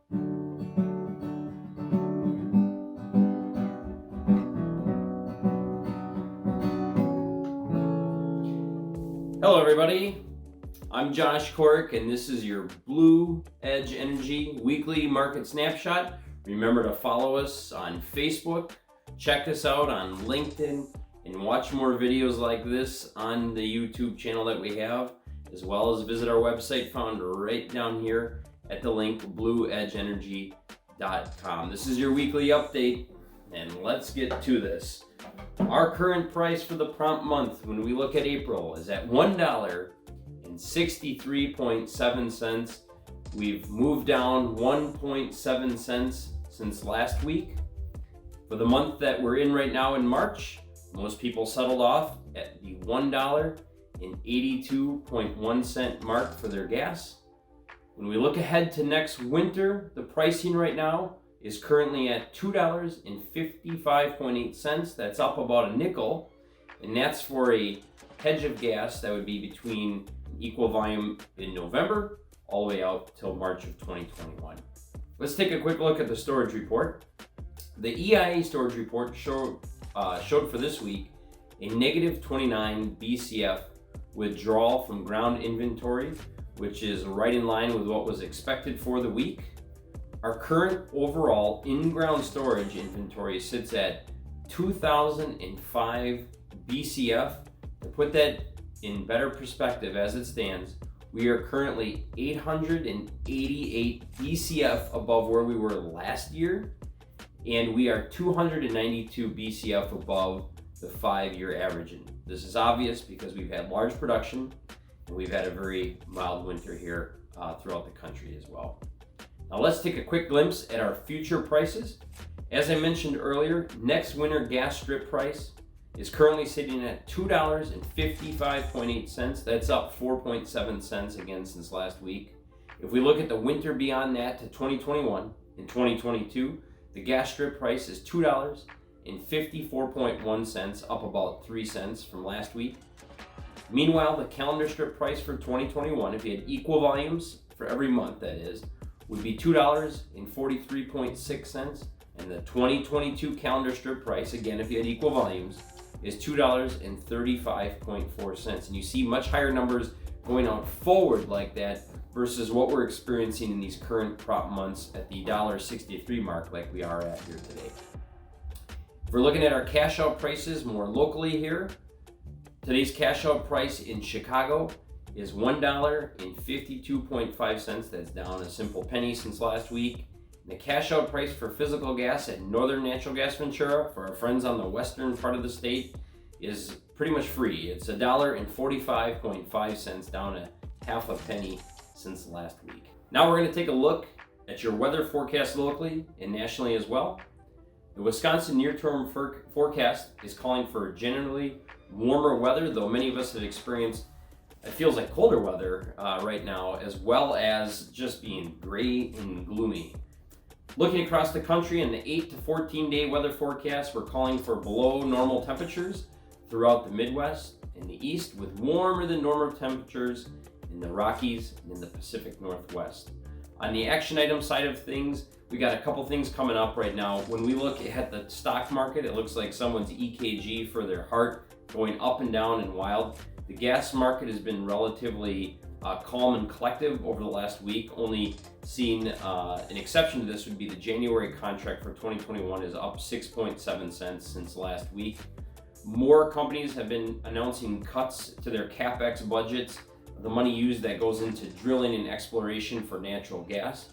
Hello everybody, I'm Josh Cork and this is your Blue Edge Energy weekly market snapshot. Remember to follow us on Facebook, check us out on LinkedIn, and watch more videos like this on the YouTube channel that we have, as well as visit our website found right down here at the link blueedgeenergy.com. This is your weekly update, and let's get to this. Our current price for the prompt month, when we look at April, is at $1.63.7. We've moved down 1.7 cents since last week. For the month that we're in right now in March, most people settled off at the $1.82.1 mark for their gas. When we look ahead to next winter, the pricing right now is currently at $2.55.8. That's up about a nickel, and that's for a hedge of gas that would be between equal volume in November all the way out till March of 2021. Let's take a quick look at the storage report. The EIA storage report showed for this week a negative 29 BCF withdrawal from ground inventory, which is right in line with what was expected for the week. Our current overall in-ground storage inventory sits at 2,005 BCF. To put that in better perspective as it stands, we are currently 888 BCF above where we were last year, and we are 292 BCF above the 5-year average. And this is obvious because we've had large production and we've had a very mild winter here throughout the country as well. Now let's take a quick glimpse at our future prices. As I mentioned earlier, next winter gas strip price is currently sitting at $2.55.8. That's up 4.7 cents again since last week. If we look at the winter beyond that to 2021 and 2022, the gas strip price is $2.54.1, up about 3 cents from last week. Meanwhile, the calendar strip price for 2021, if you had equal volumes for every month that is, would be $2.43.6, and the 2022 calendar strip price, again if you had equal volumes, is $2.35.4. And you see much higher numbers going out forward like that versus what we're experiencing in these current prompt months at the $1.63 mark like we are at here today. If we're looking at our cash out prices more locally here, today's cash out price in Chicago is $1.52.5. That's down a simple penny since last week. And the cash out price for physical gas at Northern Natural Gas Ventura for our friends on the western part of the state is pretty much free. It's $1.45.5, down a half a penny since last week. Now we're going to take a look at your weather forecast locally and nationally as well. The Wisconsin near-term forecast is calling for generally warmer weather, though many of us have experienced it feels like colder weather right now, as well as just being gray and gloomy. Looking across the country in the 8 to 14 day weather forecast, we're calling for below normal temperatures throughout the Midwest and the East, with warmer than normal temperatures in the Rockies and in the Pacific Northwest. On the action item side of things, we got a couple things coming up right now. When we look at the stock market, it looks like someone's EKG for their heart going up and down and wild. The gas market has been relatively calm and collective over the last week. Only seeing an exception to this would be the January contract for 2021 is up 6.7 cents since last week. More companies have been announcing cuts to their CapEx budgets, the money used that goes into drilling and exploration for natural gas.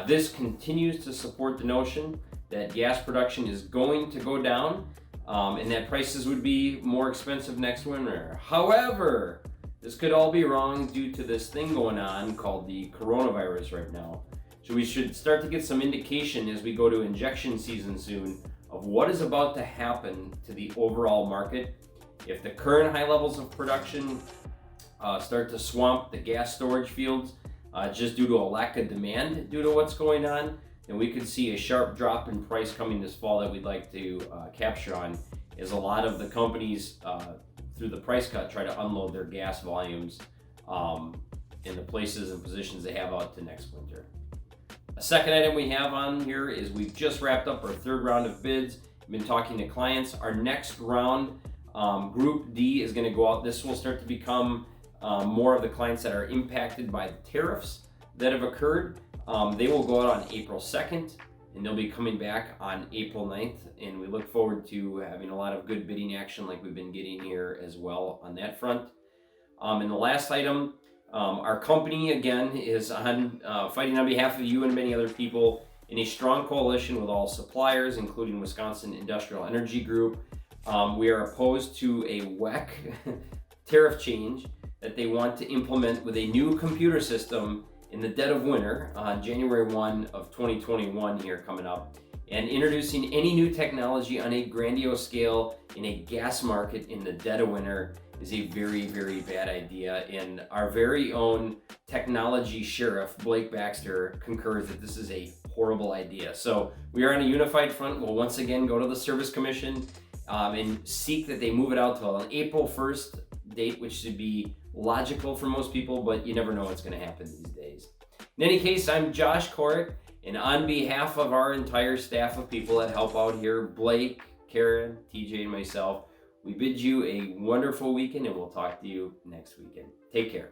This continues to support the notion that gas production is going to go down, and that prices would be more expensive next winter. However, this could all be wrong due to this thing going on called the coronavirus right now. So we should start to get some indication as we go to injection season soon of what is about to happen to the overall market. If the current high levels of production start to swamp the gas storage fields just due to a lack of demand due to what's going on, then we could see a sharp drop in price coming this fall that we'd like to capture on, as a lot of the companies through the price cut try to unload their gas volumes in the places and positions they have out to next winter. A second item we have on here is we've just wrapped up our third round of bids. We've been talking to clients. Our next round, Group D, is going to go out. This will start to become more of the clients that are impacted by the tariffs that have occurred. They will go out on April 2nd, and they'll be coming back on April 9th. And we look forward to having a lot of good bidding action like we've been getting here as well on that front. And the last item, our company, again, is on fighting on behalf of you and many other people in a strong coalition with all suppliers, including Wisconsin Industrial Energy Group. We are opposed to a WEC tariff change that they want to implement with a new computer system in the dead of winter on January 1 of 2021 here coming up. And introducing any new technology on a grandiose scale in a gas market in the dead of winter is a very, very bad idea. And our very own technology sheriff, Blake Baxter, concurs that this is a horrible idea. So we are on a unified front. We'll once again go to the Service Commission and seek that they move it out to an April 1st date, which should be logical for most people, but you never know what's going to happen these days. In any case, I'm Josh Korick, and on behalf of our entire staff of people that help out here, Blake, Karen, TJ, and myself, we bid you a wonderful weekend, and we'll talk to you next weekend. Take care.